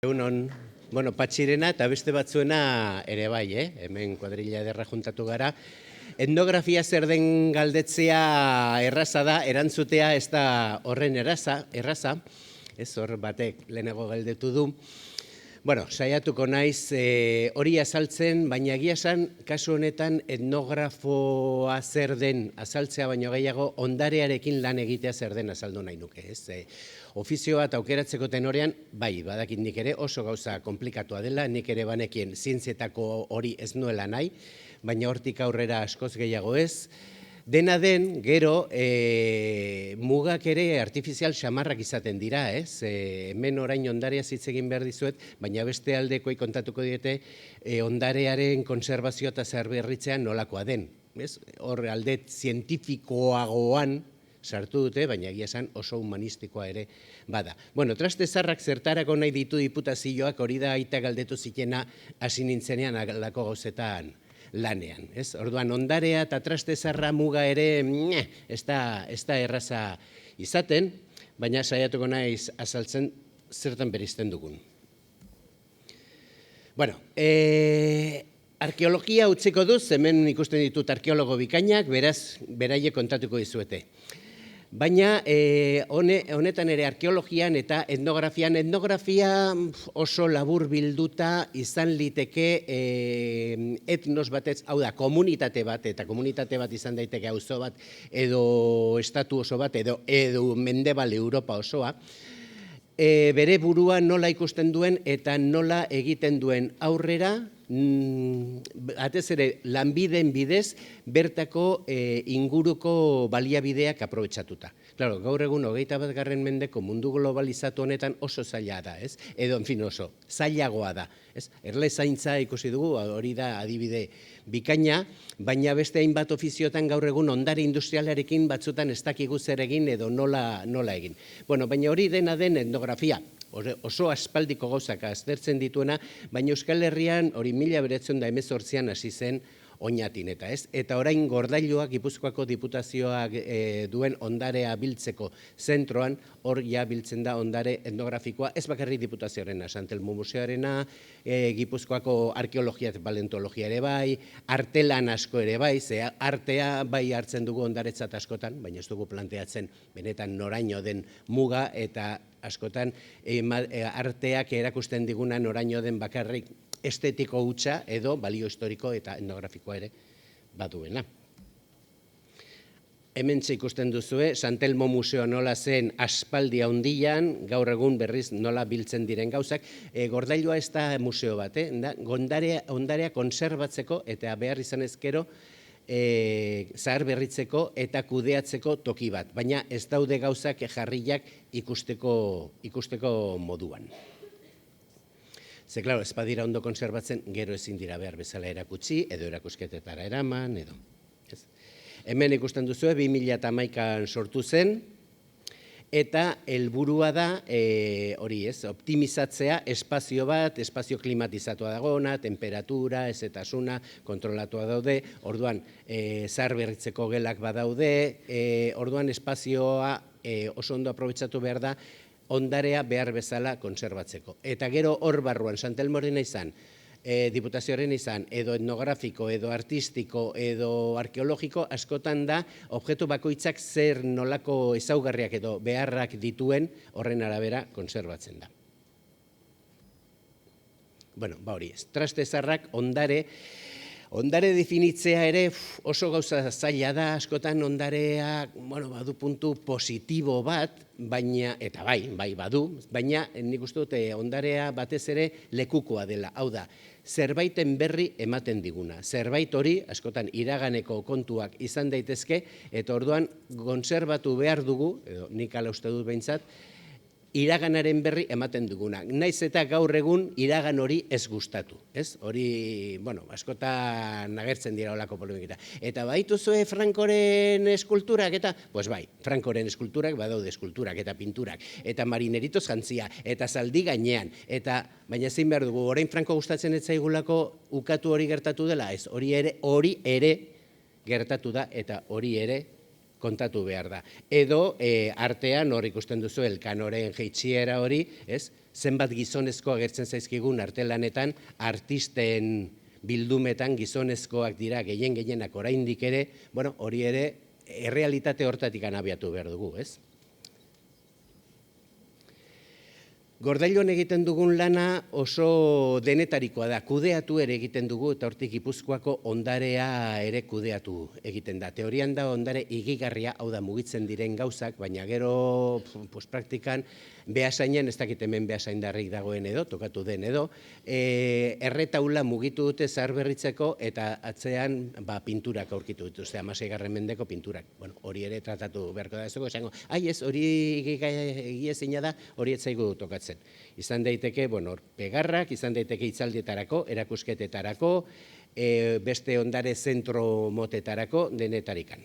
Egunon, Patxirena eta beste batzuena ere bai, hemen kuadrilla ederra juntatu gara. Etnografia zer den galdetzea erraza da, erantzutea ez da horren erraza, ez hor batek lehenago galdetu du. Saiatuko naiz hori azaltzen, baina egia esan, kasu honetan etnografoa zer den azaltzea baino gehiago ondarearekin lan egitea zer den azaldu nahi nuke. Ofizio bat aukeratzeko tenorean, bai, badakit nik ere oso gauza komplikatua dela, nik ere banekien zientzietako hori ez nuela nahi, baina hortik aurrera askoz gehiago ez. Dena den, gero, mugak ere artifizial xamarrak izaten dira, ez? Hemen orain ondarea hitz egin behar dizuet, baina beste aldekoi kontatuko diete ondarearen konservazioa eta zaharberritzean nolakoa den. Hor alde zientifikoagoan sartu dute, baina egia esan oso humanistikoa ere bada. Traste zarrak zertarako nahi ditu diputazioak hori da aita galdetu zikena hasi nintzenean alako gauzetan lanean. Orduan, ondarea eta traste zarra muga ere ez da erraza izaten, baina saiatuko naiz azaltzen zertan berizten dugun. Arkeologia utziko duz, hemen ikusten ditut arkeologo bikainak, beraz, beraiek kontatuko dizuete. Baina honetan ere arkeologian eta etnografia oso labur bilduta izan liteke etnos batez, hau da, komunitate bat, eta komunitate bat izan daiteke auzo bat, edo estatu oso bat, edo Mendebal Europa osoa, bere burua nola ikusten duen eta nola egiten duen aurrera, atez ere lanbideen bidez bertako inguruko baliabideak aprobetxatuta. Claro, gaur egun 21. mendeko mundu globalizatu honetan oso zaila da, ez? Edo, en fin, oso zailagoa da. Erle zaintza ikusi dugu, hori da adibide bikaina, baina beste hainbat ofiziotan gaur egun ondare industrialarekin batzutan ez dakigu zer egin edo nola egin. Baina hori dena den etnografia, oso aspaldiko gauzak aztertzen dituena, baina Euskal Herrian hori 1918an hasi zen oinatin eta orain Gordailuak Gipuzkoako diputazioak duen ondarea biltzeko zentroan, hor ja biltzen da ondare etnografikoa, ez bakarrik diputazioarena, Santelmo Museoarena, Gipuzkoako arkeologia eta paleontologia ere bai, artelan asko ere bai, ze artea bai hartzen dugu ondaretzat askotan, baina ez dugu planteatzen benetan noraino den muga eta askotan arteak erakusten diguna noraino den bakarrik estetiko hutsa edo balio historiko eta etnografikoa ere baduena. Hemen ikusten duzue, Santelmo Museo nola zen aspaldi handian, gaur egun berriz nola biltzen diren gauzak. Gordailua ez da museo bat, ondarea konserbatzeko eta behar izan ezkero zahar berritzeko eta kudeatzeko toki bat, baina ez daude gauzak jarriak ikusteko moduan. Ze, klaro, ez badira ondo konserbatzen, gero ezin dira behar bezala erakutsi, edo erakusketetara eraman, edo. Hemen ikusten duzue, 2011an sortu zen, eta helburua da, optimizatzea espazio bat, espazio klimatizatua dagoena, temperatura, ezetasuna, kontrolatua daude, orduan, zahar berritzeko gelak badaude, orduan espazioa oso ondo aprobetxatu behar da, ondarea behar bezala konserbatzeko. Eta gero hor barruan, Santelmorena izan, diputazioaren izan, edo etnografiko, edo artistiko, edo arkeologiko, askotan da, objektu bakoitzak zer nolako ezaugarriak edo beharrak dituen horren arabera konserbatzen da. Hori ez, traste zarrak ondare definitzea ere oso gauza zaila da, askotan ondarea badu puntu positibo bat, eta bai badu, baina nik uste dut ondarea batez ere lekukoa dela, hau da, zerbaiten berri ematen diguna. Zerbait hori, askotan iraganeko kontuak izan daitezke, eta orduan konserbatu behar dugu, edo nik ala uste dut behintzat, iraganaren berri ematen duguna. Naiz eta gaur egun iragan hori ez gustatu. Hori, askotan agertzen dira olako polemiketa. Eta baituzue Frankoren eskulturak eta, pues bai, Frankoren eskulturak badaude eskulturak eta pinturak, eta marineritoz jantzia, eta zaldi gainean, eta baina zein behar dugu, orain Franko gustatzen ez zaigulako ukatu hori gertatu dela, ez, hori ere gertatu da, eta hori ere kontatu behar da. Edo artean hor ikusten duzu Elkanoren jeitsiera hori, ez? Zenbat gizonezko agertzen zaizkigun artelanetan, artisten bildumetan gizonezkoak dira gehienak oraindik ere, bueno, hori ere errealitate hortatik abiatu behar dugu, ez? Gordailuan egiten dugun lana oso denetarikoa da, kudeatu ere egiten dugu eta hortik Gipuzkoako ondarea ere kudeatu egiten da. Teorian da ondare higigarria, hau da mugitzen diren gauzak, baina gero praktikan Beasainen, ez dakit hemen Beasaindarrik dagoen edo, tokatu den edo, erretaula mugitu dute zaharberritzeko eta atzean pinturak aurkitu dituzte, 16. mendeko pinturak. Bueno, hori ere tratatu beharko da ezeko, esango, ez, hori egiezina da, hori etzaigu tokatzen. Izan daiteke, bueno, pegarrak, izan daiteke hitzaldietarako, erakusketetarako, beste ondare zentro motetarako, denetarikan.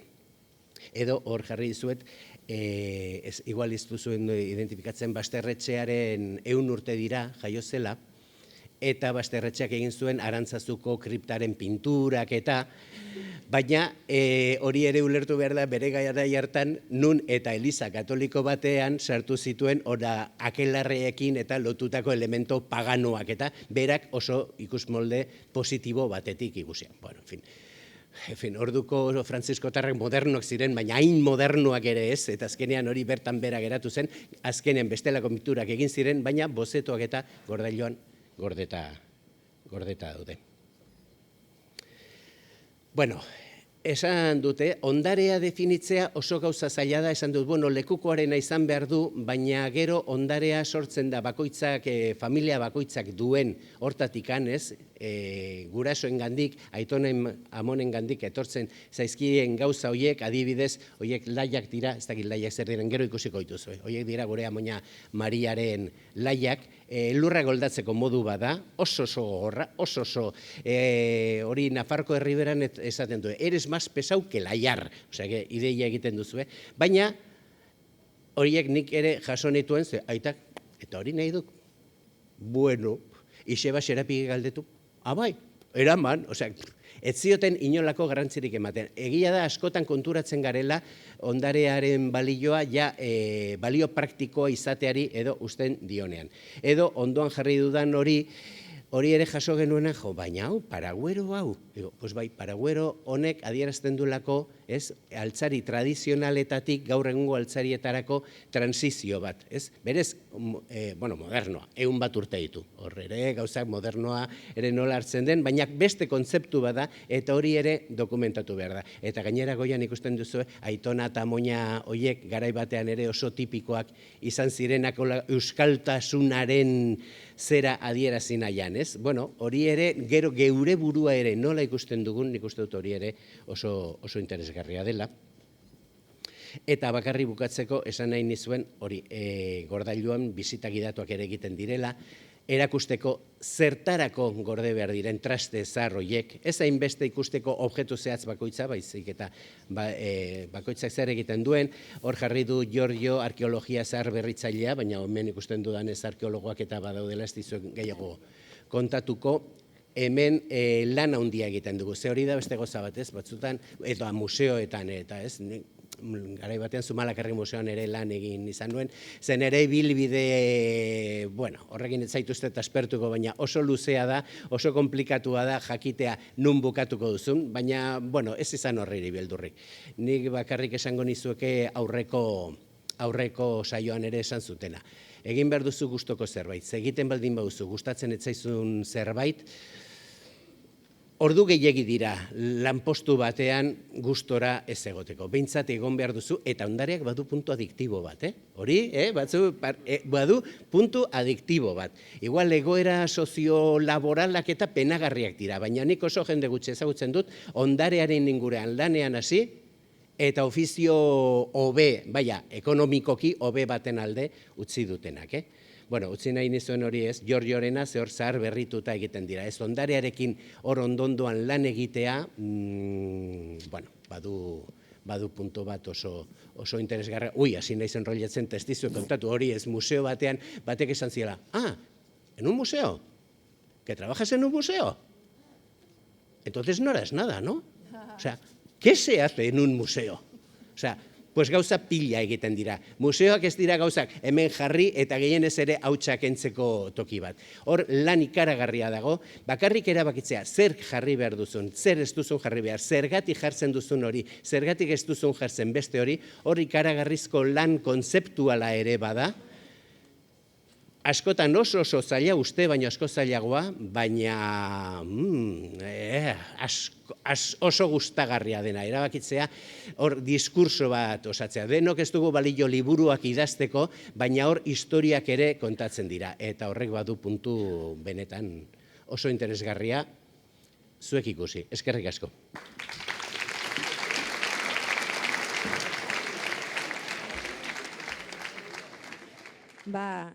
Edo hor jarri dizuet, igual ez duzuen identifikatzen Basterretxearen 100 urte dira jaio zela, eta Basterretxeak egin zuen Arantzazuko kriptaren pinturak eta, baina hori ere ulertu behar da bere garai hartan nun eta Eliza Katoliko batean sartu zituen ora akelarreekin eta lotutako elemento paganoak eta berak oso ikusmolde positibo batetik ikusian. Bueno, en fin, orduko frantziskotarrak modernoak ziren, baina hain modernoak ere ez, eta azkenean hori bertan bera geratu zen, azkenean bestelako pinturak egin ziren, baina bozetoak eta Gordailuan gordeta daude. Bueno, esan dute, ondarea definitzea oso gauza zaila da, esan dut, bueno, lekukoarena izan behar du, baina gero ondarea sortzen da bakoitzak, familia bakoitzak duen hortatikan, ez, gurasoen gandik, aitonen amonen gandik etortzen zaizkien gauza horiek, adibidez, horiek laiak dira, ez dakit laiak zer diren, gero ikusiko dituzue, horiek dira gure amoina Mariaren laiak, lurra goldatzeko modu bada, oso gogorra, oso hori Nafarko Herriberan esaten du, eres más pesau que laiar, osea, ideia egiten duzu, baina horiek nik ere jaso nituen, aitak, eta hori nahi duk, bueno, Ixeba Xerapi galdetu, bai, eraman, osea, ez zioten inolako garrantzirik ematen. Egia da askotan konturatzen garela ondarearen balioa ja balio praktikoa izateari edo usten dionean. Edo ondoan jarri dudan hori ere jaso genuena, baina hau, paraguero hau. Pues bai, paraguero honek adierazten duelako, ez, altzari tradizionaletatik gaur egungo altzarietarako transizio bat, ez? Berez, bueno, modernoa, 100 bat urte ditu. Hor ere, gauzak modernoa ere nola hartzen den, baina beste kontzeptu bada eta hori ere dokumentatu behar da. Eta gainera goian ikusten duzu, Aitona eta Amoina horiek garai batean ere oso tipikoak izan zirenak euskaltasunaren zera adierazi nahian, ez? Bueno, hori ere, gero geure burua ere nola ikusten dugun, nik uste dut hori ere oso interesgarria dela. Eta bakarri bukatzeko esan nahi nizuen, hori, Gordailuan bisita gidatuak ere egiten direla, erakusteko zertarako gorde behar diren traste zahar horiek, ez hainbeste ikusteko objektu zehatz bakoitza, baizik eta bakoitzak zer egiten duen, hor jarri du Giorgio arkeologia zahar berritzailea, baina hemen ikusten dudanez arkeologoak eta badaudela ez dizuen gehiago kontatuko, hemen lan handia egiten dugu. Ze hori da beste goza bat, ez? Batzutan, eta museoetan, eta ez? Garai batean Zumalakarregi museoan ere lan egin izan nuen, zen ere ibilbide, bueno, horrekin ez zaituzte aspertuko, baina oso luzea da, oso komplikatua da jakitea nun bukatuko duzun, baina, bueno, ez izan horreri beldurrik. Nik bakarrik esango nizueke aurreko saioan ere esan zutena. Egin behar duzu gustoko zerbait, egiten baldin baduzu, gustatzen ez zaizun zerbait, ordu gehiegi dira lanpostu batean gustora ez egoteko. Behintzat egon behar duzu, eta ondareak badu puntu adiktibo bat, hori, badu puntu adiktibo bat. Igual egoera soziolaboralak eta penagarriak dira, baina nik oso jende gutxi ezagutzen dut, ondarearen ingurean lanean hasi, eta ofizio hobe, ekonomikoki hobe baten alde utzi dutenak, Bueno, utzi nahi nizuen hori ez, Giorgiorena zehor zahar berrituta egiten dira. Ez ondarearekin hor ondondoan lan egitea, bueno, badu puntu bat oso interesgarra. Hasi nahi zen rollatzen testizue kontatu hori ez museo batean, batek esan ziela, ¿en un museo? ¿Que trabajas en un museo? Entonces no harás nada, ¿no? O sea, ¿qué se hace en un museo? O Osea, pues gauza pila egiten dira. Museoak ez dira gauzak hemen jarri eta gehienez ere hautsak entzeko toki bat. Hor lan ikaragarria dago, bakarrik erabakitzea zer jarri behar duzun, zer ez duzun jarri behar, zergatik jartzen duzun hori, zergatik ez duzun jartzen beste hori, hor ikaragarrizko lan kontzeptuala ere bada, askotan oso zaila uste, baina asko zailagoa, baina oso gustagarria dena, erabakitzea, hor diskurso bat osatzea. Denok ez dugu balio liburuak idazteko, baina hor historiak ere kontatzen dira, eta horrek badu puntu benetan oso interesgarria, zuek ikusi. Eskerrik asko. Ba,